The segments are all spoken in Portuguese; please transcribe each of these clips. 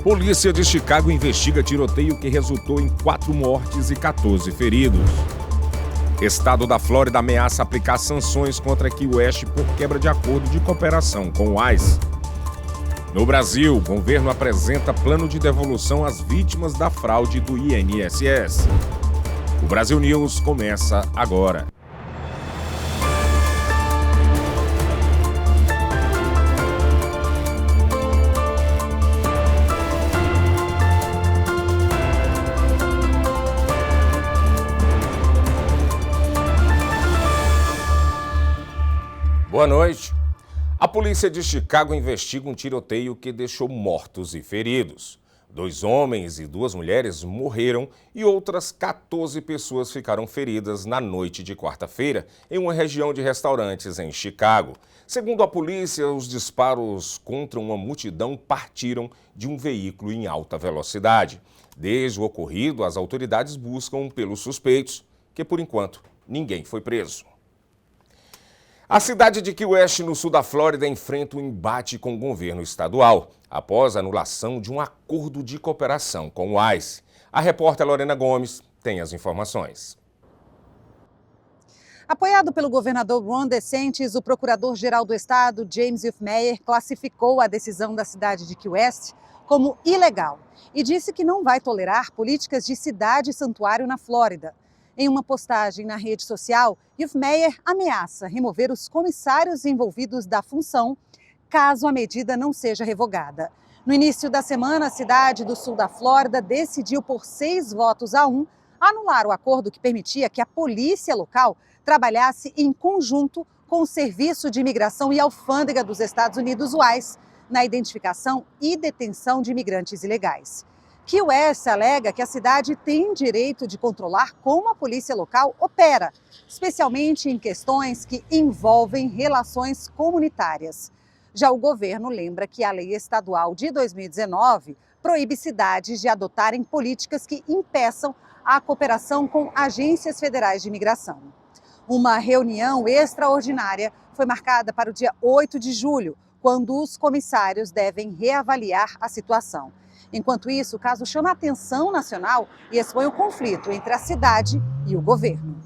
Polícia de Chicago investiga tiroteio que resultou em 4 mortes e 14 feridos. Estado da Flórida ameaça aplicar sanções contra Key West por quebra de acordo de cooperação com o ICE. No Brasil, o governo apresenta plano de devolução às vítimas da fraude do INSS. O Brasil News começa agora. Boa noite. A polícia de Chicago investiga um tiroteio que deixou mortos e feridos. 2 homens e 2 mulheres morreram e outras 14 pessoas ficaram feridas na noite de quarta-feira em uma região de restaurantes em Chicago. Segundo a polícia, os disparos contra uma multidão partiram de um veículo em alta velocidade. Desde o ocorrido, as autoridades buscam pelos suspeitos, que por enquanto ninguém foi preso. A cidade de Key West, no sul da Flórida, enfrenta um embate com o governo estadual, após a anulação de um acordo de cooperação com o ICE. A repórter Lorena Gomes tem as informações. Apoiado pelo governador Ron DeSantis, o procurador-geral do estado, James Youthmeyer, classificou a decisão da cidade de Key West como ilegal e disse que não vai tolerar políticas de cidade-santuário na Flórida. Em uma postagem na rede social, Youthmeyer ameaça remover os comissários envolvidos da função caso a medida não seja revogada. No início da semana, a cidade do sul da Flórida decidiu por 6-1 anular o acordo que permitia que a polícia local trabalhasse em conjunto com o Serviço de Imigração e Alfândega dos Estados Unidos, o ICE, na identificação e detenção de imigrantes ilegais. Key West alega que a cidade tem direito de controlar como a polícia local opera, especialmente em questões que envolvem relações comunitárias. Já o governo lembra que a lei estadual de 2019 proíbe cidades de adotarem políticas que impeçam a cooperação com agências federais de imigração. Uma reunião extraordinária foi marcada para o dia 8 de julho, quando os comissários devem reavaliar a situação. Enquanto isso, o caso chama a atenção nacional e expõe o conflito entre a cidade e o governo.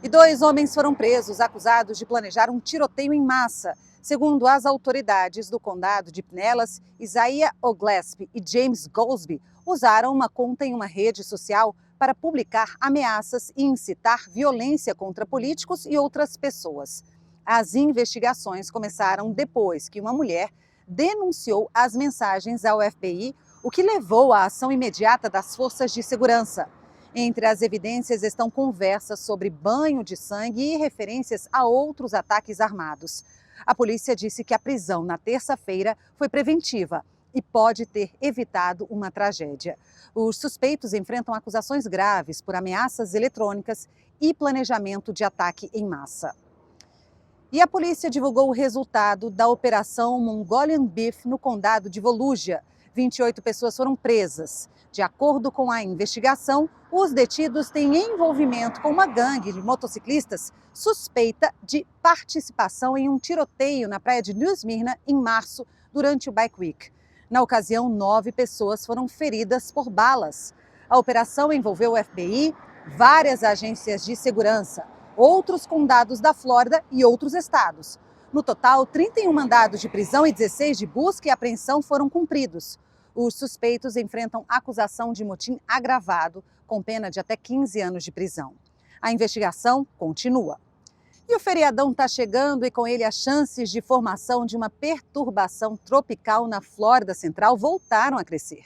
E 2 homens foram presos acusados de planejar um tiroteio em massa. Segundo as autoridades do condado de Pinellas, Isaiah O'Gillespie e James Goldsby usaram uma conta em uma rede social para publicar ameaças e incitar violência contra políticos e outras pessoas. As investigações começaram depois que uma mulher denunciou as mensagens ao FBI, o que levou à ação imediata das forças de segurança. Entre as evidências estão conversas sobre banho de sangue e referências a outros ataques armados. A polícia disse que a prisão na terça-feira foi preventiva e pode ter evitado uma tragédia. Os suspeitos enfrentam acusações graves por ameaças eletrônicas e planejamento de ataque em massa. E a polícia divulgou o resultado da Operação Mongolian Beef no condado de Volusia. 28 pessoas foram presas. De acordo com a investigação, os detidos têm envolvimento com uma gangue de motociclistas suspeita de participação em um tiroteio na praia de New Smyrna em março, durante o Bike Week. Na ocasião, 9 pessoas foram feridas por balas. A operação envolveu o FBI, várias agências de segurança, outros condados da Flórida e outros estados. No total, 31 mandados de prisão e 16 de busca e apreensão foram cumpridos. Os suspeitos enfrentam acusação de motim agravado, com pena de até 15 anos de prisão. A investigação continua. E o feriadão está chegando e com ele as chances de formação de uma perturbação tropical na Flórida Central voltaram a crescer.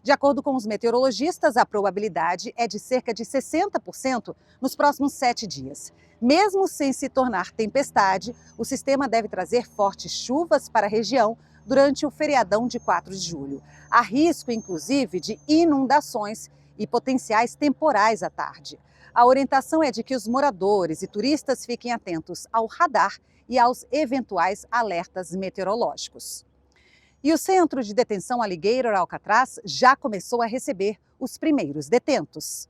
De acordo com os meteorologistas, a probabilidade é de cerca de 60% nos próximos 7 dias. Mesmo sem se tornar tempestade, o sistema deve trazer fortes chuvas para a região durante o feriadão de 4 de julho. Há risco, inclusive, de inundações e potenciais temporais à tarde. A orientação é de que os moradores e turistas fiquem atentos ao radar e aos eventuais alertas meteorológicos. E o Centro de Detenção Alligator Alcatraz já começou a receber os primeiros detentos.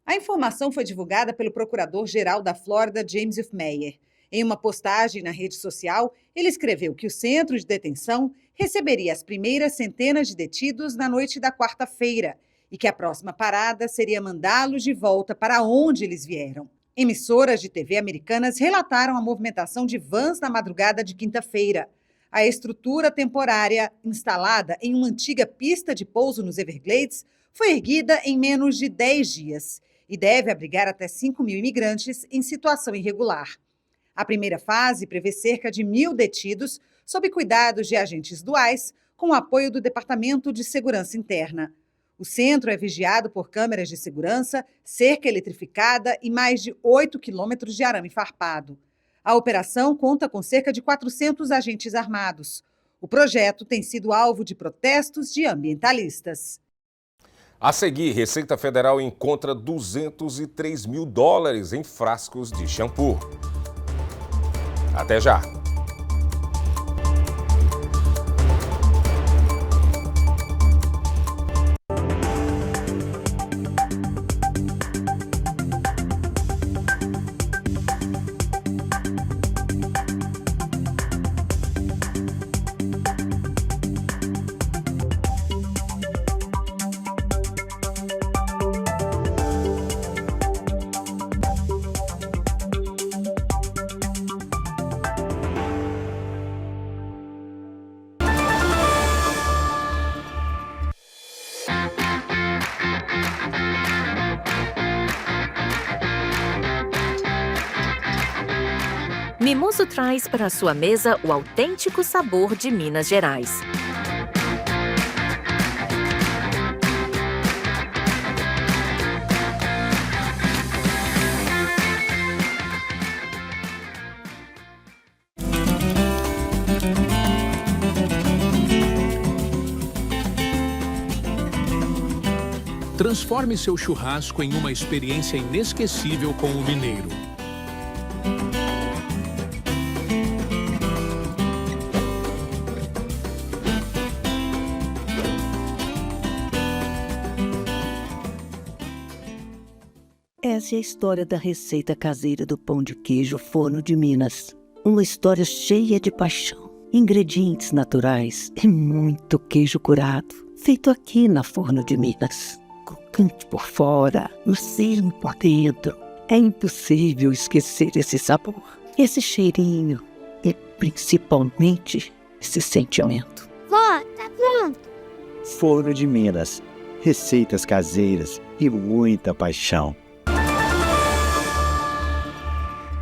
A informação foi divulgada pelo procurador-geral da Flórida, James Youthmeyer. Em uma postagem na rede social, ele escreveu que o centro de detenção receberia as primeiras centenas de detidos na noite da quarta-feira e que a próxima parada seria mandá-los de volta para onde eles vieram. Emissoras de TV americanas relataram a movimentação de vans na madrugada de quinta-feira. A estrutura temporária, instalada em uma antiga pista de pouso nos Everglades, foi erguida em menos de 10 dias e deve abrigar até 5 mil imigrantes em situação irregular. A primeira fase prevê cerca de 1.000 detidos sob cuidados de agentes duais, com o apoio do Departamento de Segurança Interna. O centro é vigiado por câmeras de segurança, cerca eletrificada e mais de 8 quilômetros de arame farpado. A operação conta com cerca de 400 agentes armados. O projeto tem sido alvo de protestos de ambientalistas. A seguir, Receita Federal encontra 203 mil dólares em frascos de shampoo. Até já! Mimoso traz para a sua mesa o autêntico sabor de Minas Gerais. Transforme seu churrasco em uma experiência inesquecível com o mineiro. Essa é a história da receita caseira do pão de queijo Forno de Minas. Uma história cheia de paixão, ingredientes naturais e muito queijo curado, feito aqui na Forno de Minas. Crocante por fora, macio por dentro. É impossível esquecer esse sabor, esse cheirinho e principalmente esse sentimento. Vó, tá pronto. Forno de Minas, receitas caseiras e muita paixão.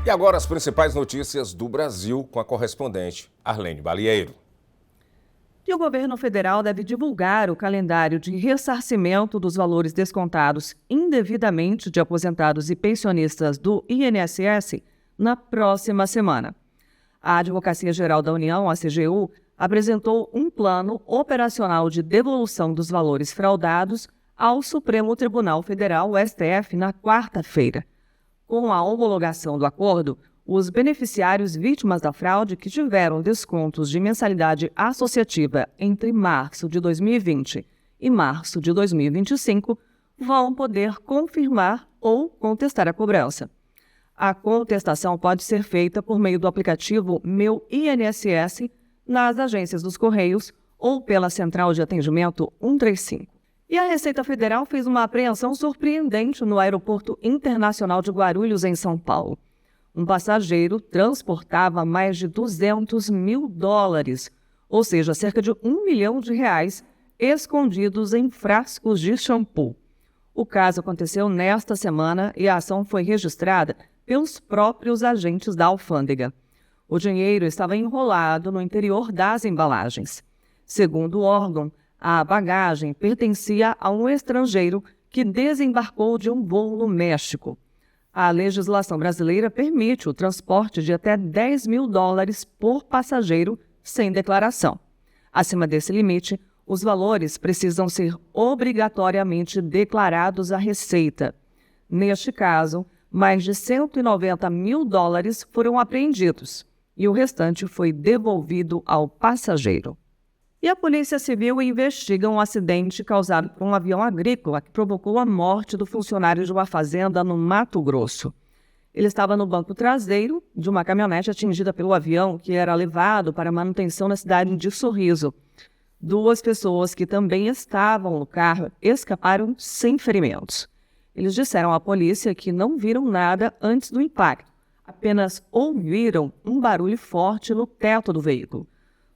E agora as principais notícias do Brasil com a correspondente Arlene Balieiro. E o governo federal deve divulgar o calendário de ressarcimento dos valores descontados indevidamente de aposentados e pensionistas do INSS na próxima semana. A Advocacia Geral da União, a CGU, apresentou um plano operacional de devolução dos valores fraudados ao Supremo Tribunal Federal, o STF, na quarta-feira. Com a homologação do acordo, os beneficiários vítimas da fraude que tiveram descontos de mensalidade associativa entre março de 2020 e março de 2025 vão poder confirmar ou contestar a cobrança. A contestação pode ser feita por meio do aplicativo Meu INSS nas agências dos Correios ou pela Central de Atendimento 135. E a Receita Federal fez uma apreensão surpreendente no Aeroporto Internacional de Guarulhos, em São Paulo. Um passageiro transportava mais de 200 mil dólares, ou seja, cerca de R$1 milhão, escondidos em frascos de shampoo. O caso aconteceu nesta semana e a ação foi registrada pelos próprios agentes da alfândega. O dinheiro estava enrolado no interior das embalagens. Segundo o órgão, a bagagem pertencia a um estrangeiro que desembarcou de um voo no México. A legislação brasileira permite o transporte de até 10 mil dólares por passageiro sem declaração. Acima desse limite, os valores precisam ser obrigatoriamente declarados à Receita. Neste caso, mais de 190 mil dólares foram apreendidos e o restante foi devolvido ao passageiro. E a Polícia Civil investiga um acidente causado por um avião agrícola que provocou a morte do funcionário de uma fazenda no Mato Grosso. Ele estava no banco traseiro de uma caminhonete atingida pelo avião que era levado para manutenção na cidade de Sorriso. 2 pessoas que também estavam no carro escaparam sem ferimentos. Eles disseram à polícia que não viram nada antes do impacto, apenas ouviram um barulho forte no teto do veículo.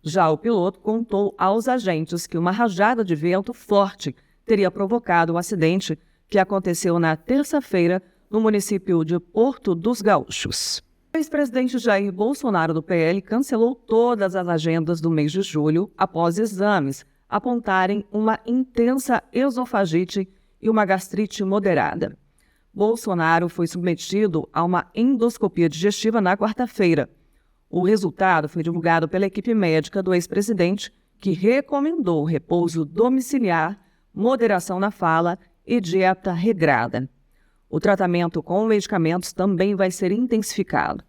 Já o piloto contou aos agentes que uma rajada de vento forte teria provocado o acidente que aconteceu na terça-feira no município de Porto dos Gaúchos. O ex-presidente Jair Bolsonaro do PL cancelou todas as agendas do mês de julho após exames apontarem uma intensa esofagite e uma gastrite moderada. Bolsonaro foi submetido a uma endoscopia digestiva na quarta-feira. O resultado foi divulgado pela equipe médica do ex-presidente, que recomendou repouso domiciliar, moderação na fala e dieta regrada. O tratamento com medicamentos também vai ser intensificado.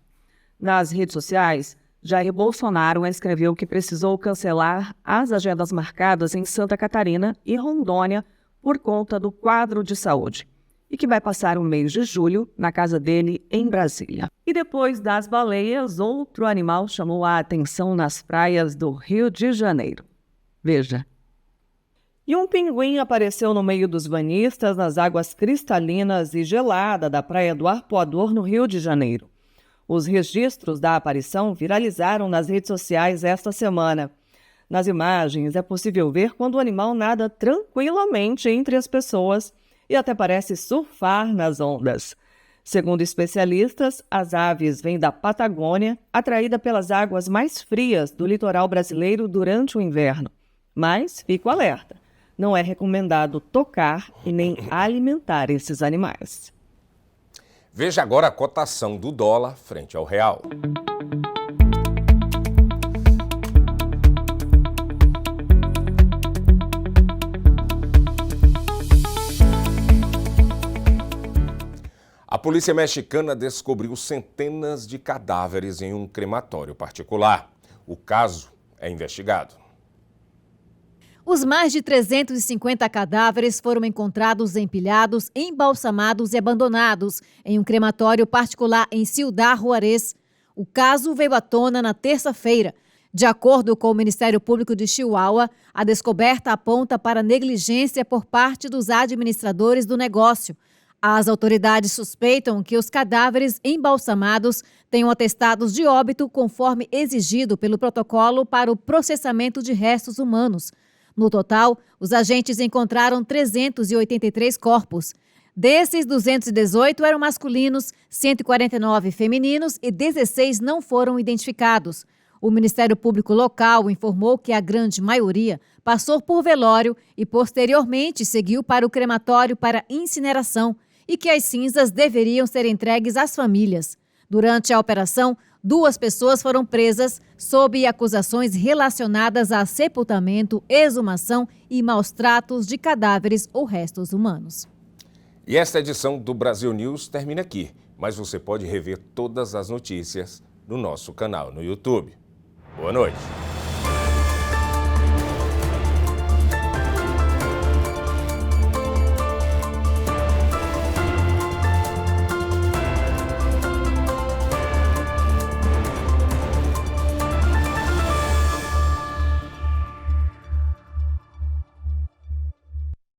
Nas redes sociais, Jair Bolsonaro escreveu que precisou cancelar as agendas marcadas em Santa Catarina e Rondônia por conta do quadro de saúde e que vai passar o mês de julho na casa dele em Brasília. E depois das baleias, outro animal chamou a atenção nas praias do Rio de Janeiro. Veja. E um pinguim apareceu no meio dos banhistas nas águas cristalinas e geladas da Praia do Arpoador, no Rio de Janeiro. Os registros da aparição viralizaram nas redes sociais esta semana. Nas imagens é possível ver quando o animal nada tranquilamente entre as pessoas e até parece surfar nas ondas. Segundo especialistas, as aves vêm da Patagônia, atraída pelas águas mais frias do litoral brasileiro durante o inverno. Mas fique alerta. Não é recomendado tocar e nem alimentar esses animais. Veja agora a cotação do dólar frente ao real. A polícia mexicana descobriu centenas de cadáveres em um crematório particular. O caso é investigado. Os mais de 350 cadáveres foram encontrados empilhados, embalsamados e abandonados em um crematório particular em Ciudad Juárez. O caso veio à tona na terça-feira. De acordo com o Ministério Público de Chihuahua, a descoberta aponta para negligência por parte dos administradores do negócio. As autoridades suspeitam que os cadáveres embalsamados tenham atestados de óbito conforme exigido pelo protocolo para o processamento de restos humanos. No total, os agentes encontraram 383 corpos. Desses, 218 eram masculinos, 149 femininos e 16 não foram identificados. O Ministério Público local informou que a grande maioria passou por velório e posteriormente seguiu para o crematório para incineração e que as cinzas deveriam ser entregues às famílias. Durante a operação, 2 pessoas foram presas sob acusações relacionadas a sepultamento, exumação e maus tratos de cadáveres ou restos humanos. E esta edição do Brasil News termina aqui, mas você pode rever todas as notícias no nosso canal no YouTube. Boa noite.